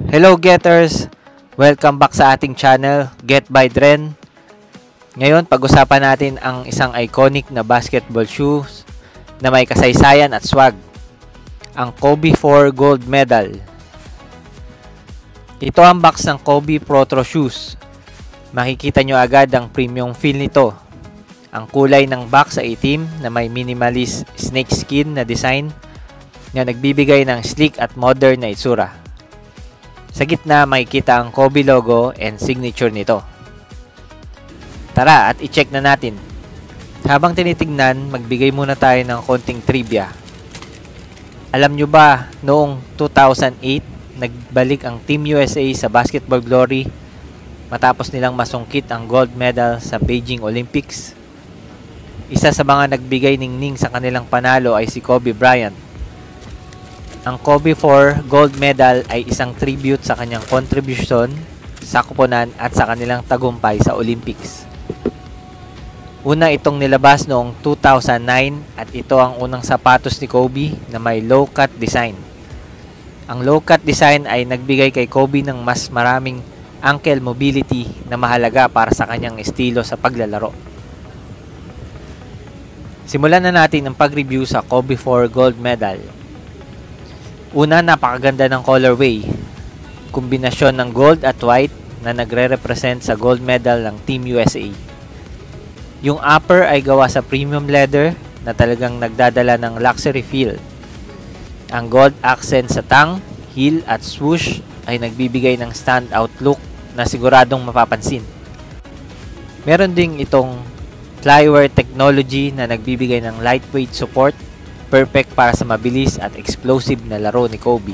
Hello Getters! Welcome back sa ating channel, Get by Dren. Ngayon, pag-usapan natin ang isang iconic na basketball shoes na may kasaysayan at swag, ang Kobe 4 Gold Medal. Ito ang box ng Kobe Protro Shoes. Makikita nyo agad ang premium feel nito. Ang kulay ng box ay itim na may minimalist snake skin na design na nagbibigay ng sleek at modern na itsura. Sa gitna makikita ang Kobe logo and signature nito. Tara at i-check na natin. Habang tinitingnan, magbigay muna tayo ng konting trivia. Alam nyo ba, noong 2008, nagbalik ang Team USA sa Basketball Glory matapos nilang masungkit ang gold medal sa Beijing Olympics? Isa sa mga nagbigay ningning sa kanilang panalo ay si Kobe Bryant. Ang Kobe 4 Gold Medal ay isang tribute sa kanyang contribution sa koponan at sa kanilang tagumpay sa Olympics. Una itong nilabas noong 2009 at ito ang unang sapatos ni Kobe na may low-cut design. Ang low-cut design ay nagbigay kay Kobe ng mas maraming ankle mobility na mahalaga para sa kanyang estilo sa paglalaro. Simulan na natin ang pag-review sa Kobe 4 Gold Medal. Una, napakaganda ng colorway. Kombinasyon ng gold at white na nagre-represent sa gold medal ng Team USA. Yung upper ay gawa sa premium leather na talagang nagdadala ng luxury feel. Ang gold accent sa tang, heel at swoosh ay nagbibigay ng standout look na siguradong mapapansin. Meron ding itong flyware technology na nagbibigay ng lightweight support, perfect para sa mabilis at explosive na laro ni Kobe.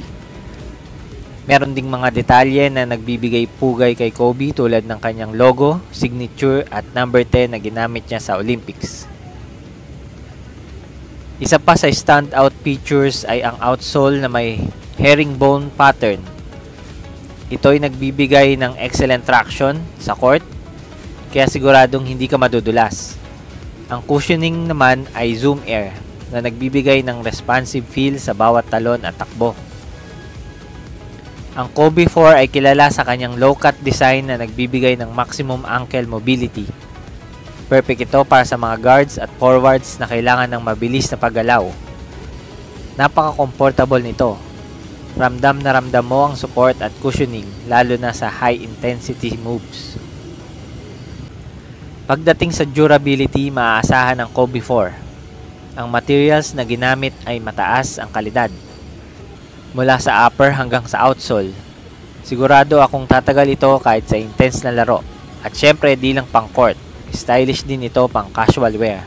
Meron ding mga detalye na nagbibigay pugay kay Kobe tulad ng kanyang logo, signature at number 10 na ginamit niya sa Olympics. Isa pa sa standout features ay ang outsole na may herringbone pattern. Ito ay nagbibigay ng excellent traction sa court, kaya siguradong hindi ka madudulas. Ang cushioning naman ay Zoom Air na nagbibigay ng responsive feel sa bawat talon at takbo. Ang Kobe 4 ay kilala sa kanyang low-cut design na nagbibigay ng maximum ankle mobility. Perfect ito para sa mga guards at forwards na kailangan ng mabilis na paggalaw. Napaka-comfortable nito. Ramdam na ramdam mo ang support at cushioning lalo na sa high-intensity moves. Pagdating sa durability, maaasahan ang Kobe 4. Ang materials na ginamit ay mataas ang kalidad. Mula sa upper hanggang sa outsole. Sigurado akong tatagal ito kahit sa intense na laro. At syempre di lang pang court. Stylish din ito pang casual wear.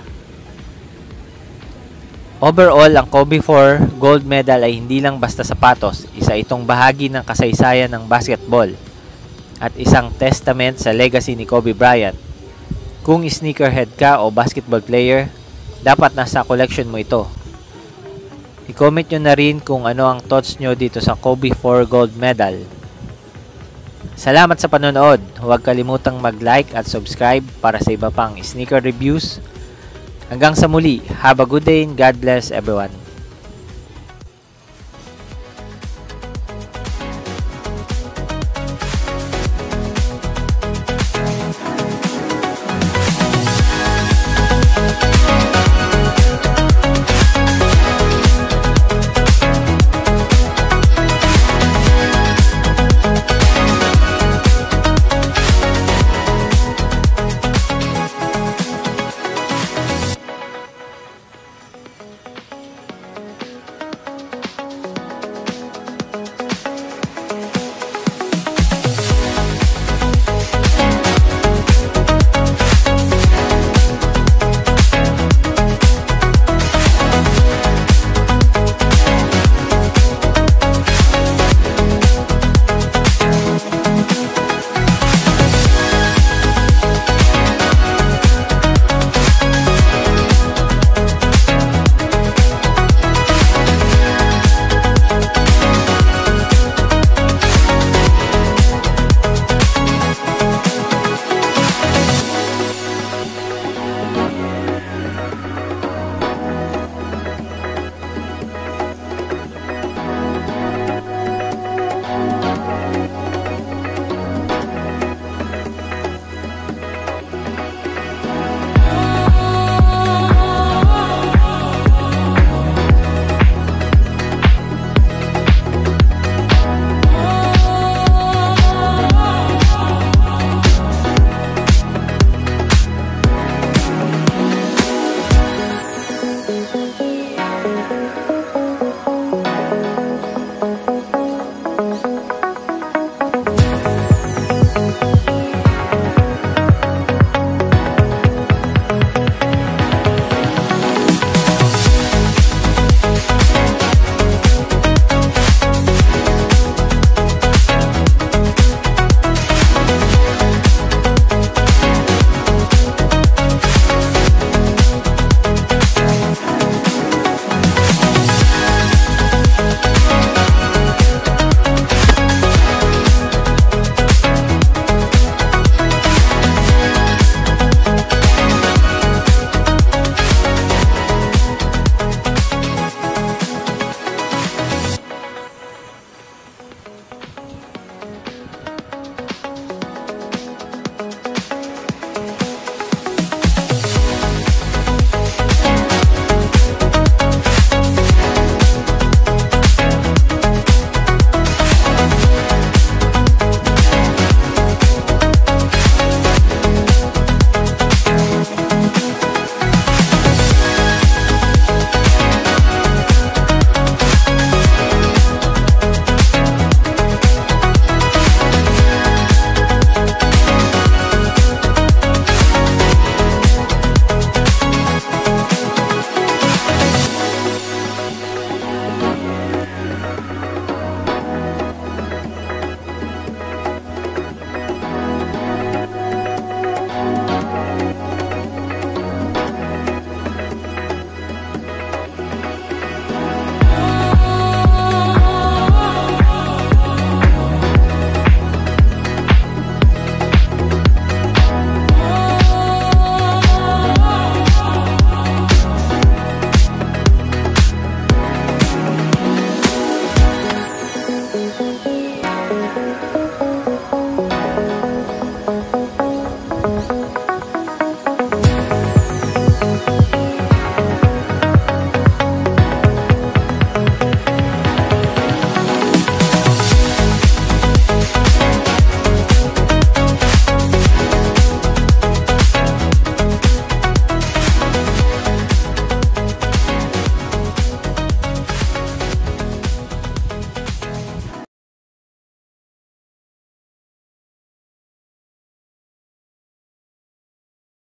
Overall, ang Kobe 4 Gold Medal ay hindi lang basta sapatos. Isa itong bahagi ng kasaysayan ng basketball. At isang testament sa legacy ni Kobe Bryant. Kung sneakerhead ka o basketball player, dapat nasa collection mo ito. I-comment nyo na rin kung ano ang thoughts nyo dito sa Kobe 4 Gold Medal. Salamat sa panonood. Huwag kalimutang mag-like at subscribe para sa iba pang sneaker reviews. Hanggang sa muli, have a good day and God bless everyone.